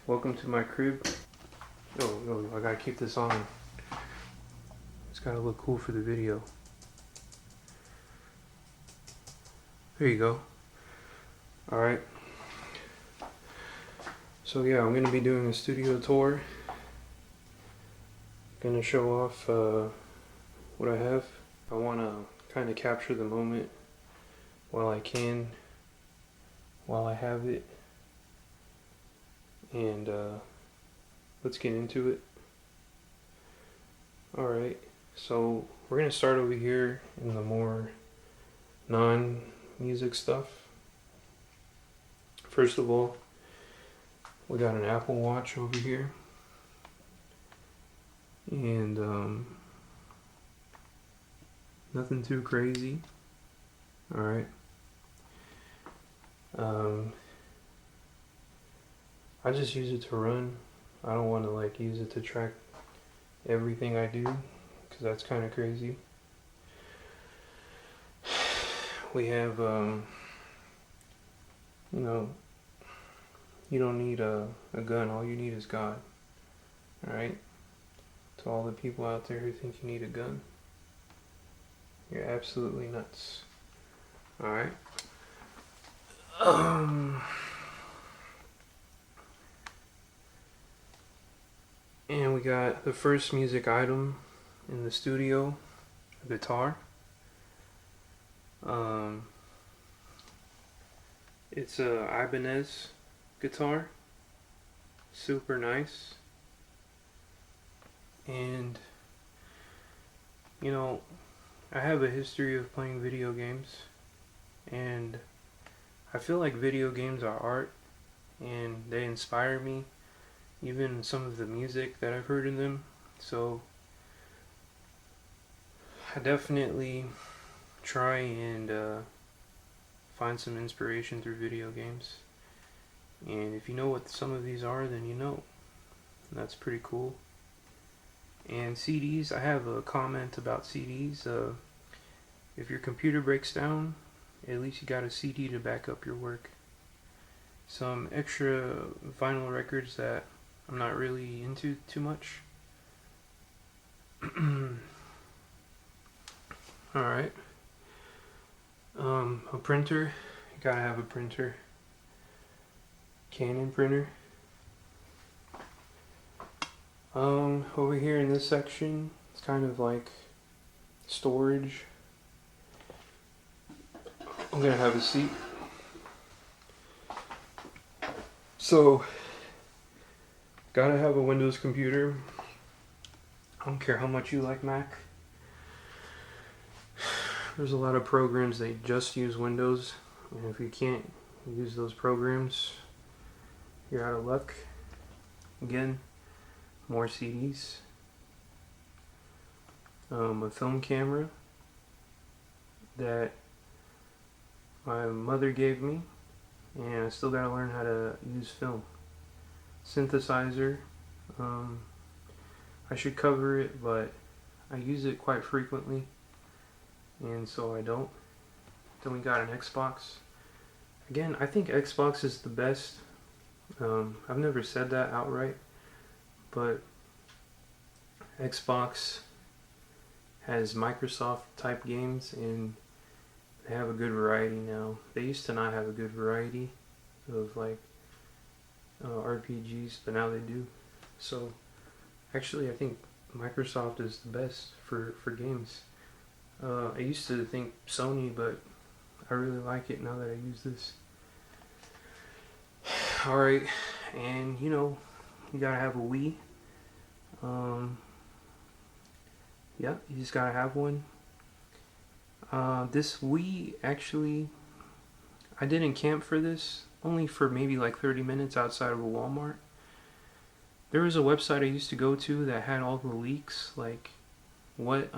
Welcome to my crib. Yo, I gotta keep this on. It's gotta look cool for the video. There you go. Alright. So yeah, I'm gonna be doing a studio tour. Gonna show off what I have. I wanna kind of capture the moment while I can, while I have it. And let's get into it. Alright, so we're gonna start over here in the more non-music stuff. First of all, we got an Apple Watch over here. And nothing too crazy. Alright. I just use it to run. I don't want to use it to track everything I do, because that's kind of crazy. We have you don't need a gun. All you need is God. Alright? To all the people out there who think you need a gun, you're absolutely nuts. Alright? And we got the first music item in the studio, a guitar. It's a Ibanez guitar, super nice. And I have a history of playing video games, and I feel like video games are art, and they inspire me, even some of the music that I've heard in them. So I definitely try and find some inspiration through video games. And if you know what some of these are, then you know. That's pretty cool. And CDs, I have a comment about CDs. If your computer breaks down, at least you got a CD to back up your work. Some extra vinyl records that I'm not really into too much. Alright. A printer. You gotta have a printer. Canon printer. Over here in this section, it's kind of like storage. I'm gonna have a seat. So, gotta have a Windows computer. I don't care how much you like Mac. There's a lot of programs that just use Windows, and if you can't use those programs, you're out of luck. Again, more CDs. A film camera that my mother gave me, and I still gotta learn how to use film. Synthesizer. I should cover it, but I use it quite frequently, and so I don't. Then we got an Xbox. Again, I think Xbox is the best. I've never said that outright, but Xbox has Microsoft type games, and they have a good variety now. They used to not have a good variety of RPGs, but now they do. So actually I think Microsoft is the best for games. I used to think Sony, but I really like it now that I use this. Alright, and you gotta have a Wii. Yeah, you just gotta have one. This Wii, actually, I didn't camp for this, only for maybe 30 minutes outside of a Walmart. There was a website I used to go to that had all the leaks, like what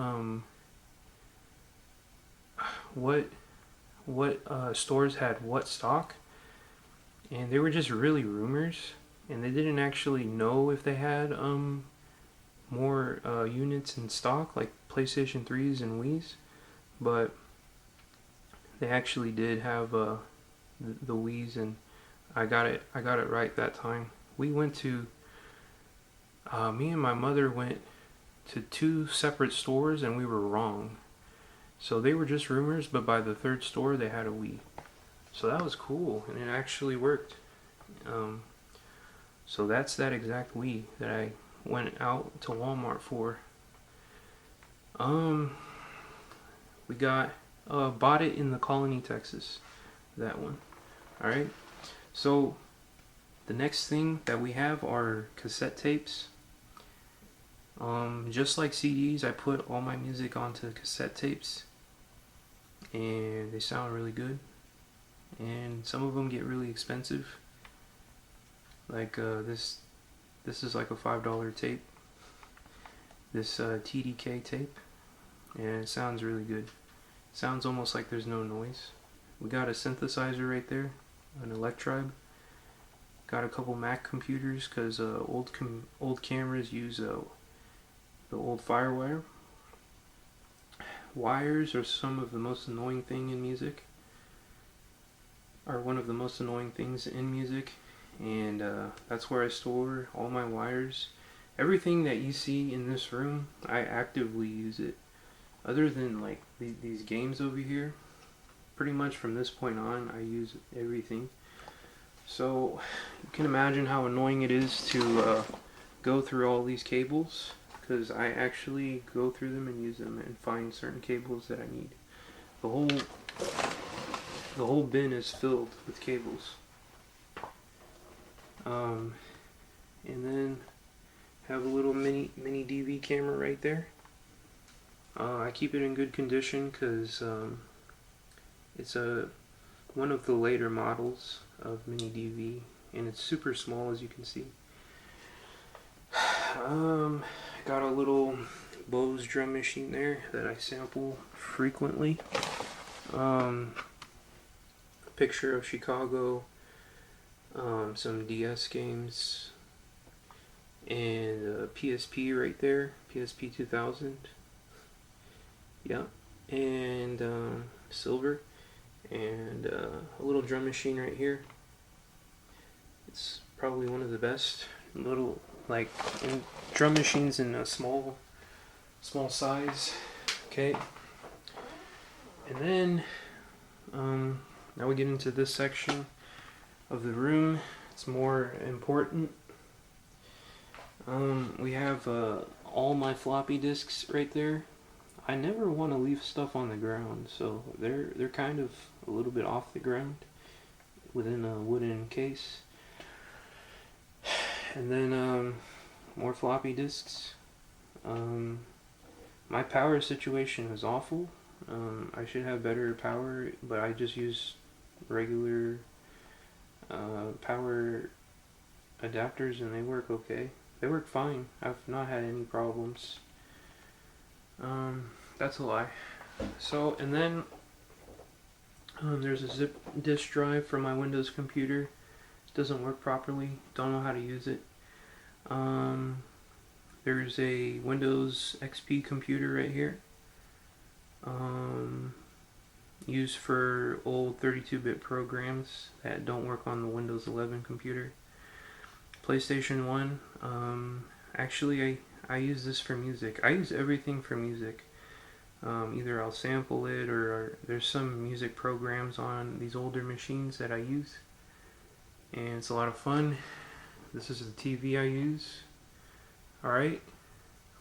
stores had what stock, and they were just really rumors, and they didn't actually know if they had more units in stock, like PlayStation 3s and Wii's, but they actually did have the Wii's, and I got it right that time we went to, me and my mother went to 2 separate stores and we were wrong. So they were just rumors, but by the 3rd store they had a Wii. So that was cool, and it actually worked. So that's that exact Wii that I went out to Walmart for. We bought it in the Colony, Texas. That one. Alright. So the next thing that we have are cassette tapes. Just like CDs, I put all my music onto cassette tapes, and they sound really good. And some of them get really expensive. Like this is like a $5 tape. This TDK tape, and it sounds really good. It sounds almost like there's no noise. We got a synthesizer right there, an Electribe. Got a couple Mac computers because old cameras use the old FireWire. Wires are some of the most annoying thing in music. Are one of the most annoying things in music, and that's where I store all my wires. Everything that you see in this room, I actively use it. Other than like these games over here, pretty much from this point on, I use everything. So you can imagine how annoying it is to go through all these cables, because I actually go through them and use them and find certain cables that I need. The whole bin is filled with cables. And then have a little mini DV camera right there. I keep it in good condition because it's one of the later models of mini DV, and it's super small, as you can see. Got a little Bose drum machine there that I sample frequently. Picture of Chicago, some DS games, and a PSP right there, PSP 2000. Yeah, and silver, and a little drum machine right here. It's probably one of the best little drum machines in a small size. Okay, and then now we get into this section of the room. It's more important. We have all my floppy disks right there. I never want to leave stuff on the ground, so they're kind of a little bit off the ground within a wooden case. And then more floppy disks. My power situation is awful. I should have better power, but I just use regular power adapters and they work okay. They work fine. I've not had any problems. That's a lie. So, and then there's a zip disk drive for my Windows computer. It doesn't work properly. Don't know how to use it. There's a Windows XP computer right here. Used for old 32-bit programs that don't work on the Windows 11 computer. PlayStation 1. Actually, I use this for music. I use everything for music. Either I'll sample it, or there's some music programs on these older machines that I use, and it's a lot of fun. This is the TV I use. Alright,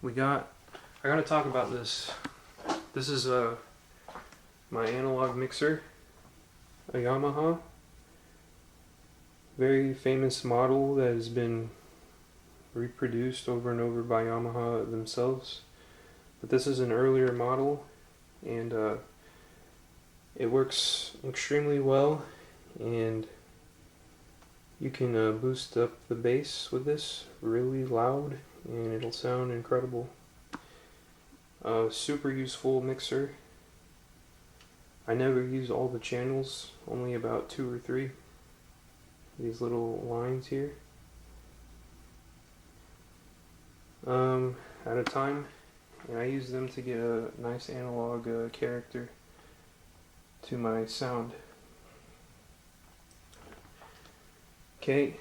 I gotta talk about this. This is my analog mixer, a Yamaha. Very famous model that has been reproduced over and over by Yamaha themselves. But this is an earlier model, and it works extremely well, and you can boost up the bass with this really loud, and it'll sound incredible. Super useful mixer. I never use all the channels, only about 2 or 3. These little lines here. At a time, and I use them to get a nice analog character to my sound. Okay,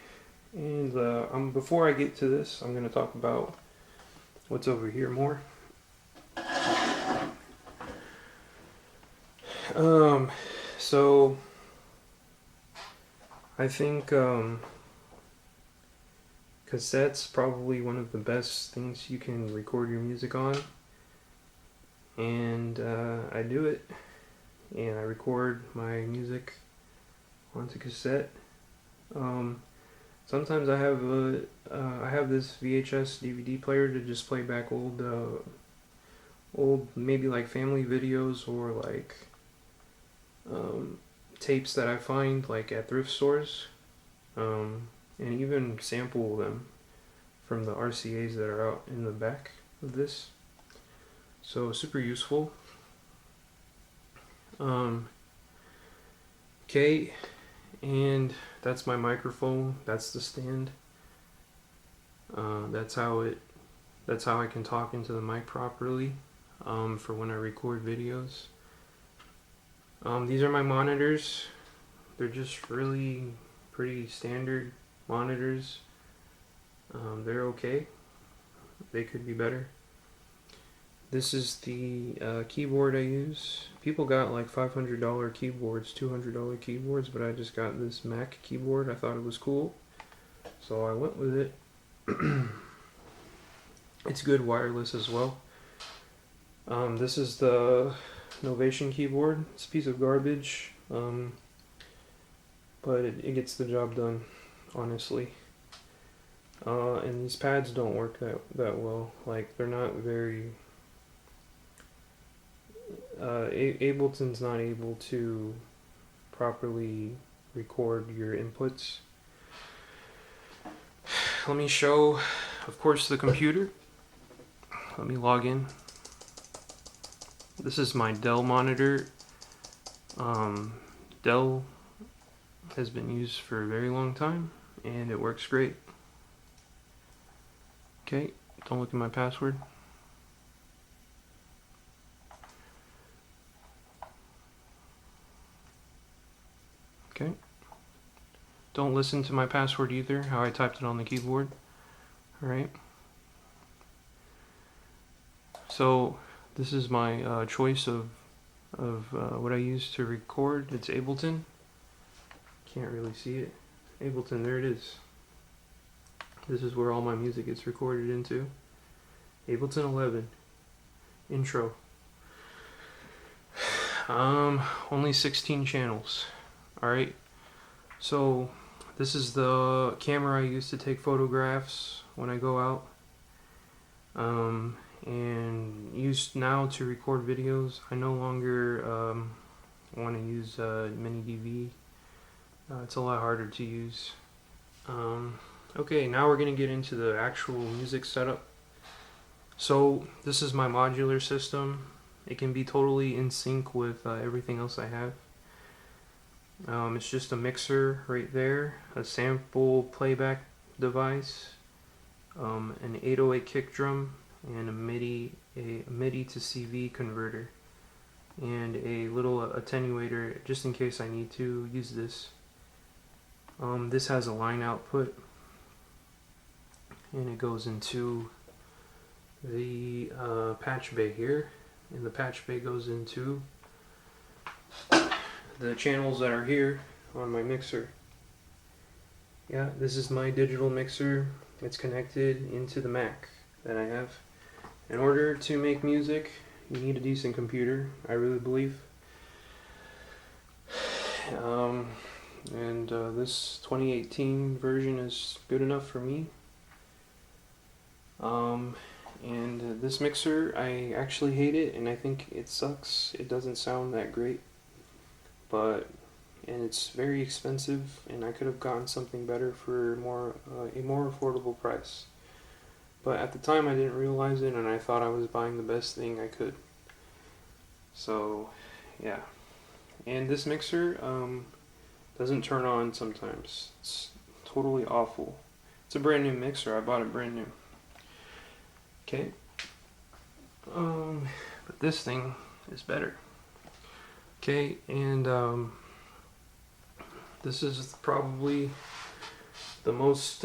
And before I get to this, I'm going to talk about what's over here more. So I think cassettes probably one of the best things you can record your music on, and I do it, and I record my music onto cassette. Sometimes I have this VHS DVD player to just play back old maybe like family videos or like tapes that I find like at thrift stores, and even sample them from the RCAs that are out in the back of this. So super useful. Okay, and that's my microphone. That's the stand. That's how I can talk into the mic properly for when I record videos. These are my monitors. They're just really pretty standard monitors. They're okay. They could be better. This is the keyboard I use. People got like $500 keyboards, $200 keyboards, but I just got this Mac keyboard. I thought it was cool, so I went with it. It's good wireless as well. This is the Novation keyboard. It's a piece of garbage, but it gets the job done, honestly. And these pads don't work that well. Like, they're not very... Ableton's not able to properly record your inputs. Let me show, of course, the computer. Let me log in. This is my Dell monitor. Dell has been used for a very long time, and it works great. Okay, don't look at my password. Okay. Don't listen to my password either, how I typed it on the keyboard. Alright. So, this is my choice of what I use to record. It's Ableton. Can't really see it. Ableton, there it is. This is where all my music gets recorded into. Ableton 11. Intro. Only 16 channels. Alright. So, this is the camera I use to take photographs when I go out. And used now to record videos. I no longer want to use mini DV. It's a lot harder to use. Okay, now we're going to get into the actual music setup. So this is my modular system. It can be totally in sync with everything else I have. It's just a mixer right there, a sample playback device, an 808 kick drum, and a MIDI to CV converter, and a little attenuator just in case I need to use this. This has a line output, and it goes into the patch bay here, and the patch bay goes into the channels that are here on my mixer. Yeah, this is my digital mixer. It's connected into the Mac that I have. In order to make music, you need a decent computer, I really believe. This 2018 version is good enough for me. This mixer, I actually hate it, and I think it sucks. It doesn't sound that great, and it's very expensive, and I could have gotten something better for a more affordable price. But at the time I didn't realize it, and I thought I was buying the best thing I could. So, yeah. And this mixer doesn't turn on sometimes. It's totally awful. It's a brand new mixer. I bought it brand new. Okay. But this thing is better. Okay, and this is probably the most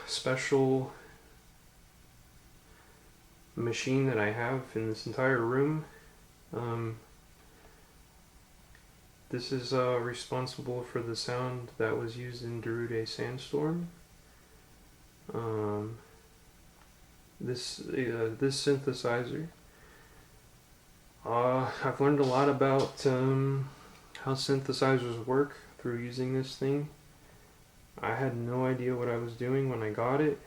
special machine that I have in this entire room. This is responsible for the sound that was used in Darude Sandstorm. This synthesizer. I've learned a lot about how synthesizers work through using this thing. I had no idea what I was doing when I got it.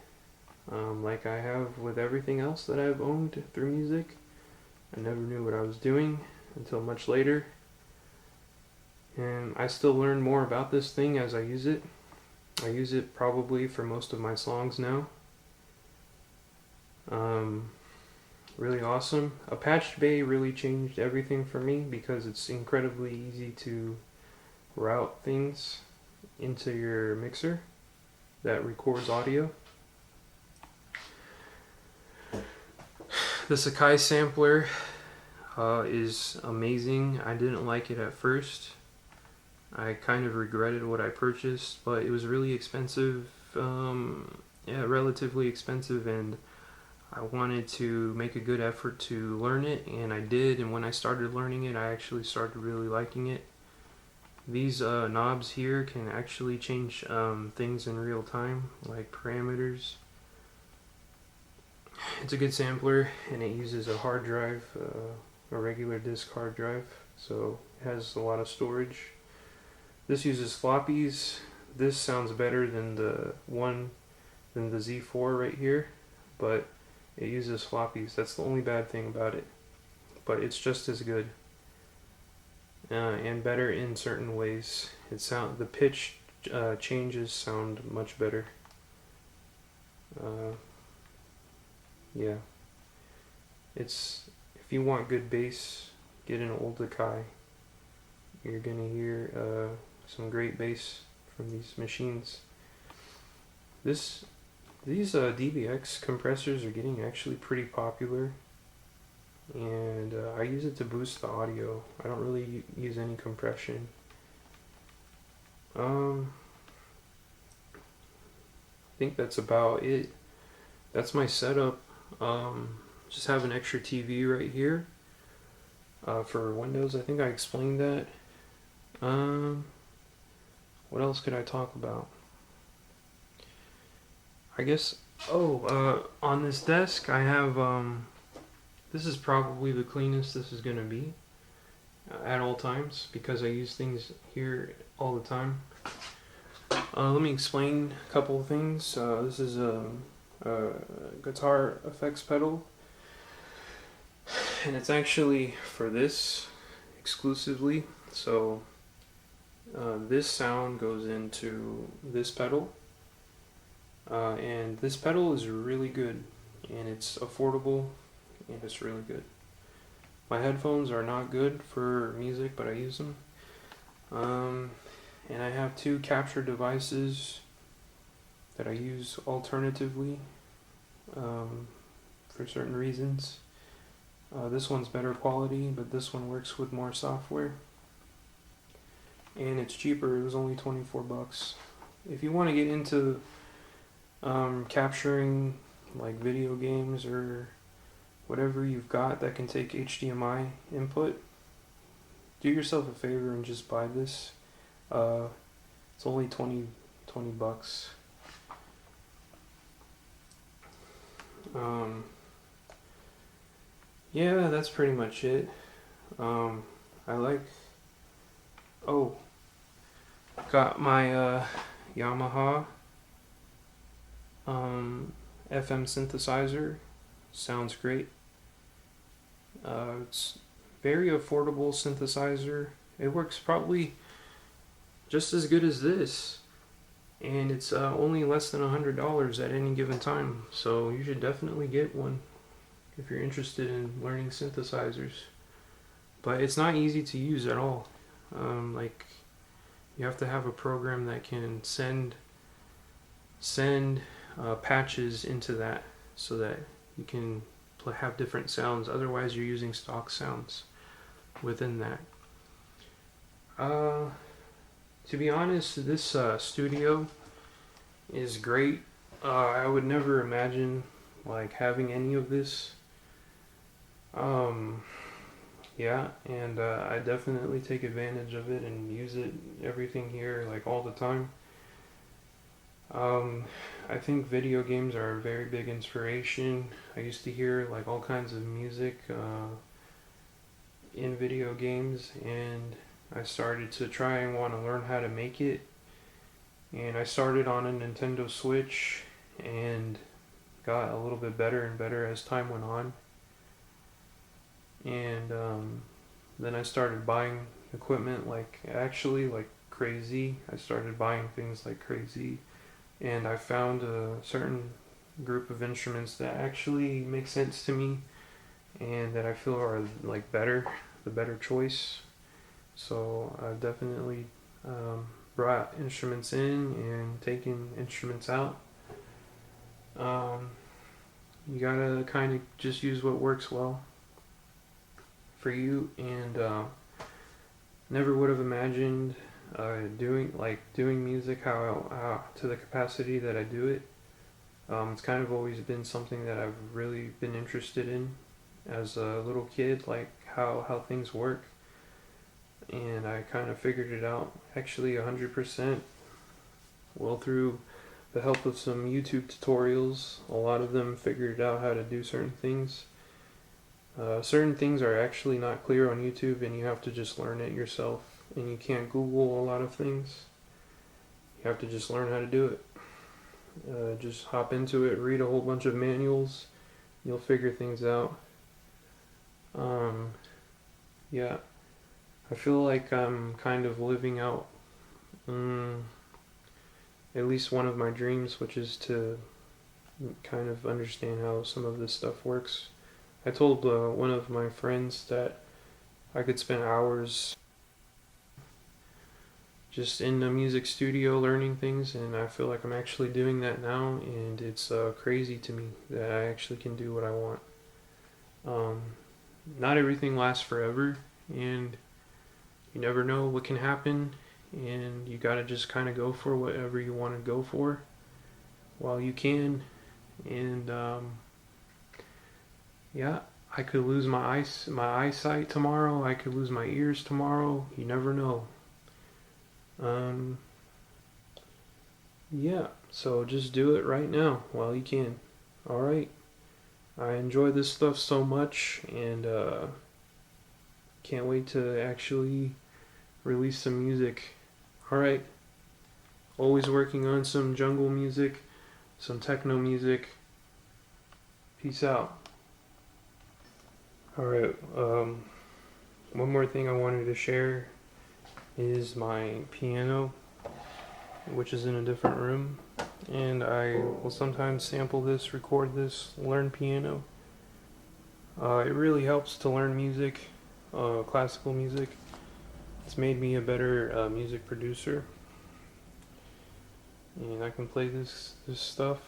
Like I have with everything else that I've owned through music. I never knew what I was doing until much later. And I still learn more about this thing as I use it. I use it probably for most of my songs now. Really awesome. Apache Bay really changed everything for me because it's incredibly easy to route things into your mixer that records audio. The Sakai sampler is amazing. I didn't like it at first. I kind of regretted what I purchased, but it was really expensive, relatively expensive, and I wanted to make a good effort to learn it, and I did, and when I started learning it, I actually started really liking it. These knobs here can actually change things in real time, like parameters. It's a good sampler, and it uses a hard drive, a regular disk hard drive, so it has a lot of storage. This uses floppies. This sounds better than the Z4 right here, but it uses floppies. That's the only bad thing about it, but it's just as good and better in certain ways. The pitch changes sound much better. Yeah, if you want good bass, get an old Akai. You're gonna hear some great bass from these machines. These DBX compressors are getting actually pretty popular, and I use it to boost the audio. I don't really use any compression. I think that's about it. That's my setup. Just have an extra TV right here for Windows. I think I explained that. What else could I talk about? I guess, on this desk I have, this is probably the cleanest this is going to be at all times because I use things here all the time. Let me explain a couple of things. This is a guitar effects pedal, and it's actually for this exclusively. So this sound goes into this pedal, and this pedal is really good, and it's affordable, and it's really good. My headphones are not good for music, but I use them. And I have two capture devices that I use alternatively for certain reasons. This one's better quality, but this one works with more software. And it's cheaper. It was only 24 bucks. If you want to get into capturing like video games or whatever you've got that can take HDMI input, do yourself a favor and just buy this. It's only 20 bucks. Yeah, that's pretty much it. Got my Yamaha FM synthesizer. Sounds great. It's very affordable synthesizer. It works probably just as good as this, and it's only less than $100 at any given time, so you should definitely get one if you're interested in learning synthesizers. But it's not easy to use at all. Like, you have to have a program that can send patches into that so that you can have different sounds. Otherwise you're using stock sounds within that. To be honest, this studio is great. I would never imagine like having any of this. Um, yeah, and I definitely take advantage of it and use it everything here like all the time. Um, I think video games are a very big inspiration. I used to hear like all kinds of music in video games, and I started to try and want to learn how to make it. And I started on a Nintendo Switch and got a little bit better and better as time went on. And then I started buying equipment like crazy. I started buying things like crazy, and I found a certain group of instruments that actually make sense to me and that I feel are like the better choice. So I've definitely brought instruments in and taken instruments out. You gotta kind of just use what works well for you, and never would have imagined doing music how to the capacity that I do it. It's kind of always been something that I've really been interested in as a little kid, like how things work, and I kind of figured it out actually 100%. Well, through the help of some YouTube tutorials, a lot of them figured out how to do certain things. Certain things are actually not clear on YouTube, and you have to just learn it yourself, and you can't Google a lot of things. You have to just learn how to do it. Just hop into it, read a whole bunch of manuals, you'll figure things out. Yeah, I feel like I'm kind of living out at least one of my dreams, which is to kind of understand how some of this stuff works. I told one of my friends that I could spend hours just in the music studio learning things, and I feel like I'm actually doing that now, and it's crazy to me that I actually can do what I want. Not everything lasts forever, and you never know what can happen, and you gotta just kind of go for whatever you want to go for while you can. And yeah, I could lose my eyesight tomorrow. I could lose my ears tomorrow. You never know. Yeah, so just do it right now while you can. All right. I enjoy this stuff so much, and can't wait to actually release some music. All right. Always working on some jungle music, some techno music. Peace out. Alright, one more thing I wanted to share is my piano, which is in a different room, and I will sometimes sample this, record this, learn piano. It really helps to learn music, classical music. It's made me a better music producer, and I can play this stuff,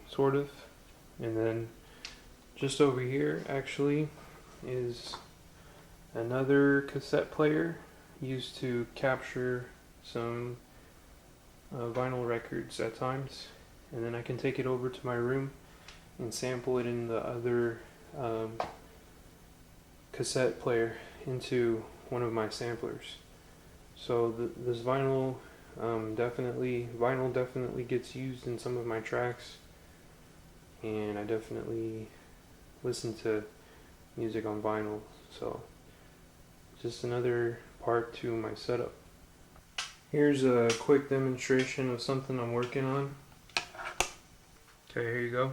sort of. And then just over here actually is another cassette player used to capture some vinyl records at times, and then I can take it over to my room and sample it in the other cassette player into one of my samplers. So this vinyl definitely gets used in some of my tracks, and I definitely listen to music on vinyl, so just another part to my setup. Here's a quick demonstration of something I'm working on. Okay, here you go.